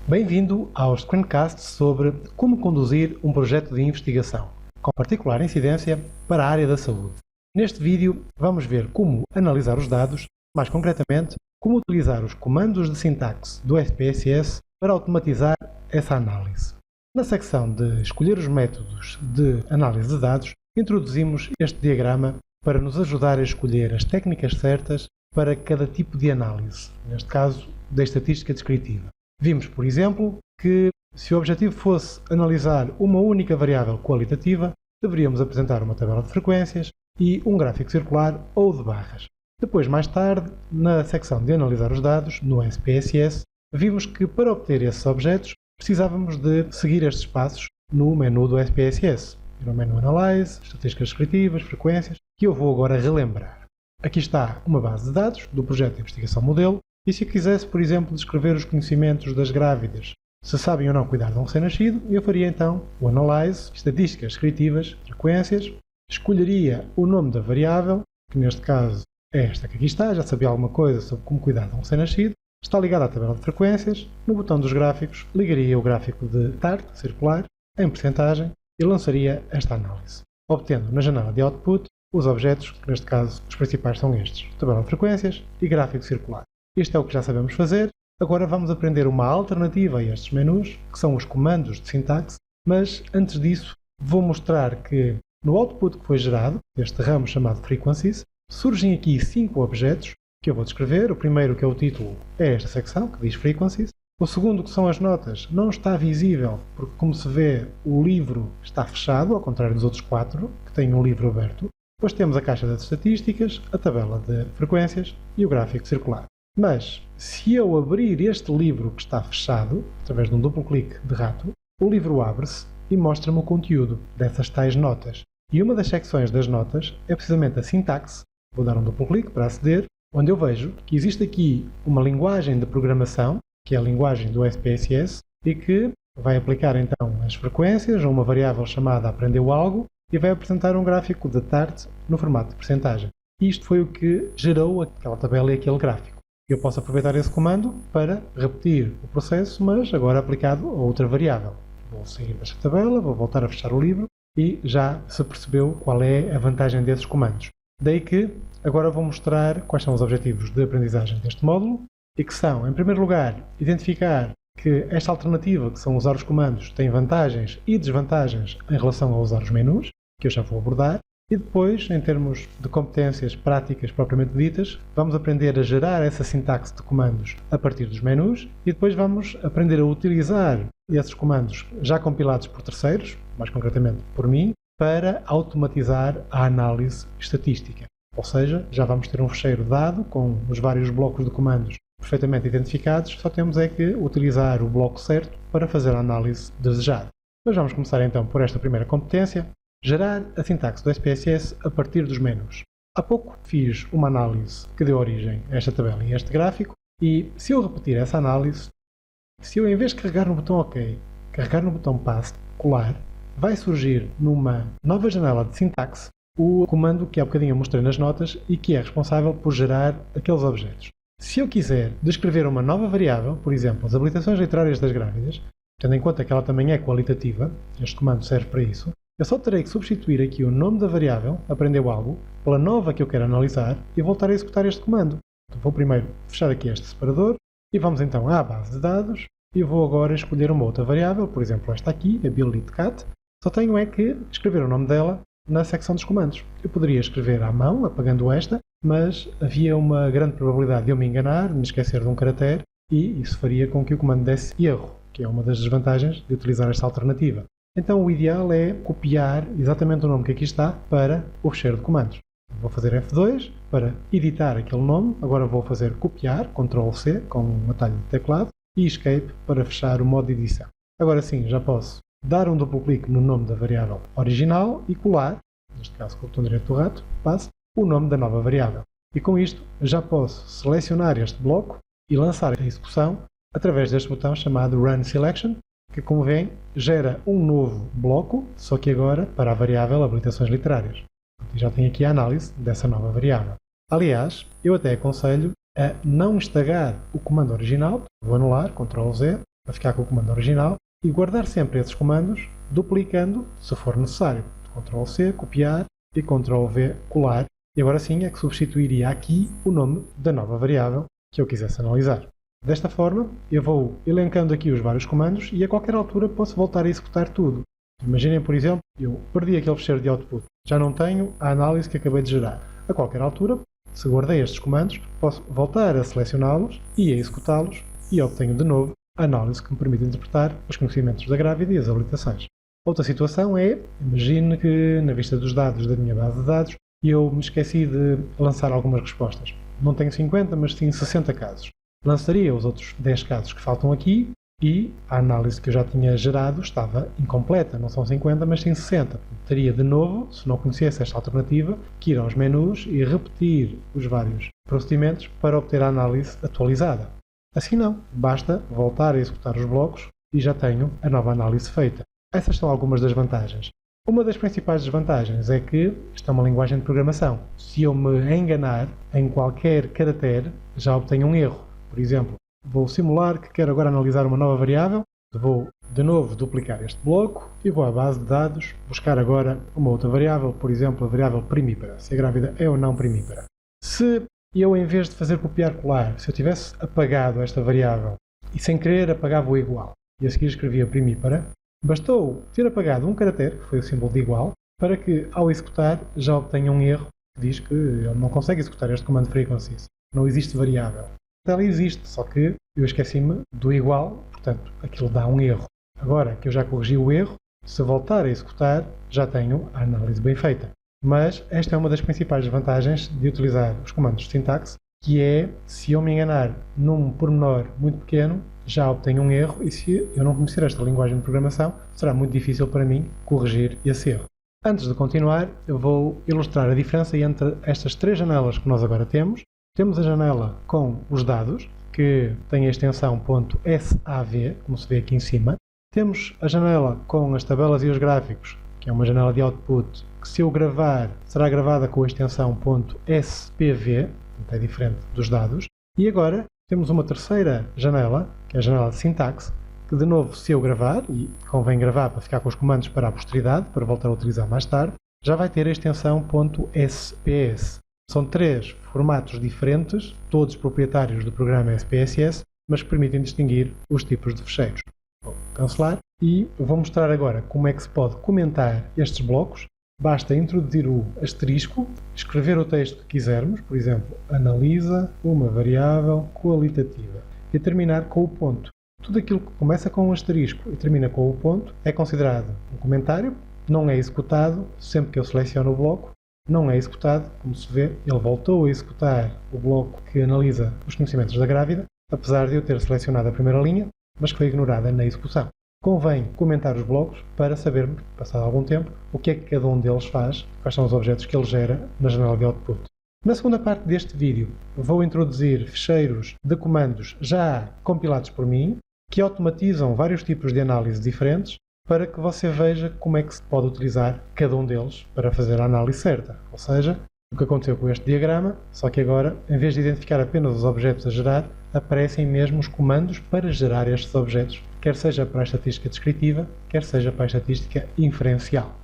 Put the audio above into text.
Bem-vindo ao screencast sobre como conduzir um projeto de investigação, com particular incidência para a área da saúde. Neste vídeo vamos ver como analisar os dados, mais concretamente, como utilizar os comandos de sintaxe do SPSS para automatizar essa análise. Na secção de escolher os métodos de análise de dados, introduzimos este diagrama para nos ajudar a escolher as técnicas certas para cada tipo de análise, neste caso, da estatística descritiva. Vimos, por exemplo, que se o objetivo fosse analisar uma única variável qualitativa, deveríamos apresentar uma tabela de frequências e um gráfico circular ou de barras. Depois, mais tarde, na secção de analisar os dados, no SPSS, vimos que para obter esses objetos precisávamos de seguir estes passos no menu do SPSS. No menu Analyze, estatísticas descritivas, frequências, que eu vou agora relembrar. Aqui está uma base de dados do projeto de investigação modelo, e se eu quisesse, por exemplo, descrever os conhecimentos das grávidas, se sabem ou não cuidar de um recém-nascido, eu faria então o Analyze, estatísticas descritivas, frequências, escolheria o nome da variável, que neste caso é esta que aqui está, já sabia alguma coisa sobre como cuidar de um recém-nascido, está ligada à tabela de frequências, no botão dos gráficos ligaria o gráfico de TART, circular, em percentagem, e lançaria esta análise, obtendo na janela de output os objetos, que neste caso os principais são estes, tabela de frequências e gráfico circular. Isto é o que já sabemos fazer, agora vamos aprender uma alternativa a estes menus, que são os comandos de sintaxe, mas antes disso vou mostrar que no output que foi gerado, deste ramo chamado Frequencies, surgem aqui 5 objetos que eu vou descrever. O primeiro, que é o título, é esta secção, que diz Frequencies. O segundo, que são as notas, não está visível, porque como se vê, o livro está fechado, ao contrário dos outros 4, que têm um livro aberto. Depois temos a caixa das estatísticas, a tabela de frequências e o gráfico circular. Mas, se eu abrir este livro que está fechado, através de um duplo clique de rato, o livro abre-se e mostra-me o conteúdo dessas tais notas. E uma das secções das notas é precisamente a sintaxe. Vou dar um duplo clique para aceder, onde eu vejo que existe aqui uma linguagem de programação, que é a linguagem do SPSS, e que vai aplicar então as frequências a uma variável chamada aprendeu algo e vai apresentar um gráfico de TART no formato de percentagem. Isto foi o que gerou aquela tabela e aquele gráfico. Eu posso aproveitar esse comando para repetir o processo, mas agora aplicado a outra variável. Vou sair desta tabela, vou voltar a fechar o livro e já se percebeu qual é a vantagem desses comandos. Daí que agora vou mostrar quais são os objetivos de aprendizagem deste módulo e que são, em primeiro lugar, identificar que esta alternativa, que são usar os comandos, tem vantagens e desvantagens em relação a usar os menus, que eu já vou abordar. E depois, em termos de competências práticas propriamente ditas, vamos aprender a gerar essa sintaxe de comandos a partir dos menus e depois vamos aprender a utilizar esses comandos já compilados por terceiros, mais concretamente por mim, para automatizar a análise estatística. Ou seja, já vamos ter um fecheiro dado com os vários blocos de comandos perfeitamente identificados, só temos é que utilizar o bloco certo para fazer a análise desejada. Mas vamos começar então por esta primeira competência. Gerar a sintaxe do SPSS a partir dos menus. Há pouco fiz uma análise que deu origem a esta tabela e a este gráfico e se eu repetir essa análise, se eu em vez de carregar no botão OK, carregar no botão Paste, colar, vai surgir numa nova janela de sintaxe o comando que há bocadinho eu mostrei nas notas e que é responsável por gerar aqueles objetos. Se eu quiser descrever uma nova variável, por exemplo, as habilitações literárias das grávidas, tendo em conta que ela também é qualitativa, este comando serve para isso, eu só terei que substituir aqui o nome da variável, aprendeu algo, pela nova que eu quero analisar e voltar a executar este comando. Então vou primeiro fechar aqui este separador e vamos então à base de dados e eu vou agora escolher uma outra variável, por exemplo esta aqui, a BillLitCat. Só tenho é que escrever o nome dela na secção dos comandos. Eu poderia escrever à mão, apagando esta, mas havia uma grande probabilidade de eu me enganar, de me esquecer de um caractere e isso faria com que o comando desse erro, que é uma das desvantagens de utilizar esta alternativa. Então o ideal é copiar exatamente o nome que aqui está para o fecheiro de comandos. Vou fazer F2 para editar aquele nome, agora vou fazer copiar, Ctrl+C com um atalho de teclado e Escape para fechar o modo de edição. Agora sim, já posso dar um duplo clique no nome da variável original e colar, neste caso com o botão direito do rato, passo o nome da nova variável. E com isto já posso selecionar este bloco e lançar a execução através deste botão chamado Run Selection, que, como veem, gera um novo bloco, só que agora para a variável habilitações literárias. E já tenho aqui a análise dessa nova variável. Aliás, eu até aconselho a não instagar o comando original, vou anular, Ctrl+Z, para ficar com o comando original e guardar sempre esses comandos, duplicando, se for necessário. Ctrl+C, copiar e Ctrl+V, colar. E agora sim é que substituiria aqui o nome da nova variável que eu quisesse analisar. Desta forma, eu vou elencando aqui os vários comandos e a qualquer altura posso voltar a executar tudo. Imaginem, por exemplo, eu perdi aquele fecheiro de output. Já não tenho a análise que acabei de gerar. A qualquer altura, se guardei estes comandos, posso voltar a selecioná-los e a executá-los e obtenho de novo a análise que me permite interpretar os conhecimentos da grávida e as habilitações. Outra situação é, imagine que na vista dos dados da minha base de dados eu me esqueci de lançar algumas respostas. Não tenho 50, mas sim 60 casos. Lançaria os outros 10 casos que faltam aqui e a análise que eu já tinha gerado estava incompleta. Não são 50, mas sim 60. Teria de novo, se não conhecesse esta alternativa, que ir aos menus e repetir os vários procedimentos para obter a análise atualizada. Assim não, basta voltar a executar os blocos e já tenho a nova análise feita. Essas são algumas das vantagens. Uma das principais desvantagens é que isto é uma linguagem de programação. Se eu me enganar em qualquer caractere, já obtenho um erro. Por exemplo, vou simular que quero agora analisar uma nova variável, vou de novo duplicar este bloco e vou à base de dados buscar agora uma outra variável, por exemplo, a variável primípara, se a grávida é ou não primípara. Se eu, em vez de fazer copiar-colar, se eu tivesse apagado esta variável e sem querer apagava o igual e a seguir escrevia primípara, bastou ter apagado um caractere, que foi o símbolo de igual, para que, ao executar, já obtenha um erro que diz que ele não consegue executar este comando frequency. Não existe variável. Ela existe, só que eu esqueci-me do igual, portanto, aquilo dá um erro. Agora que eu já corrigi o erro, se voltar a executar, já tenho a análise bem feita. Mas esta é uma das principais vantagens de utilizar os comandos de sintaxe, que é, se eu me enganar num pormenor muito pequeno, já obtenho um erro e se eu não conhecer esta linguagem de programação, será muito difícil para mim corrigir esse erro. Antes de continuar, eu vou ilustrar a diferença entre estas três janelas que nós agora temos. Temos a janela com os dados, que tem a extensão .sav, como se vê aqui em cima. Temos a janela com as tabelas e os gráficos, que é uma janela de output, que se eu gravar, será gravada com a extensão .spv, portanto é diferente dos dados. E agora temos uma terceira janela, que é a janela de sintaxe, que de novo, se eu gravar, e convém gravar para ficar com os comandos para a posteridade, para voltar a utilizar mais tarde, já vai ter a extensão .sps. São três formatos diferentes, todos proprietários do programa SPSS, mas que permitem distinguir os tipos de fecheiros. Vou cancelar e vou mostrar agora como é que se pode comentar estes blocos. Basta introduzir o asterisco, escrever o texto que quisermos, por exemplo, analisa uma variável qualitativa, e terminar com o ponto. Tudo aquilo que começa com um asterisco e termina com o ponto é considerado um comentário, não é executado sempre que eu seleciono o bloco. Não é executado, como se vê, ele voltou a executar o bloco que analisa os conhecimentos da grávida, apesar de eu ter selecionado a primeira linha, mas que foi ignorada na execução. Convém comentar os blocos para sabermos, passado algum tempo, o que é que cada um deles faz, quais são os objetos que ele gera na janela de output. Na segunda parte deste vídeo, vou introduzir fecheiros de comandos já compilados por mim, que automatizam vários tipos de análise diferentes, para que você veja como é que se pode utilizar cada um deles para fazer a análise certa. Ou seja, o que aconteceu com este diagrama, só que agora, em vez de identificar apenas os objetos a gerar, aparecem mesmo os comandos para gerar estes objetos, quer seja para a estatística descritiva, quer seja para a estatística inferencial.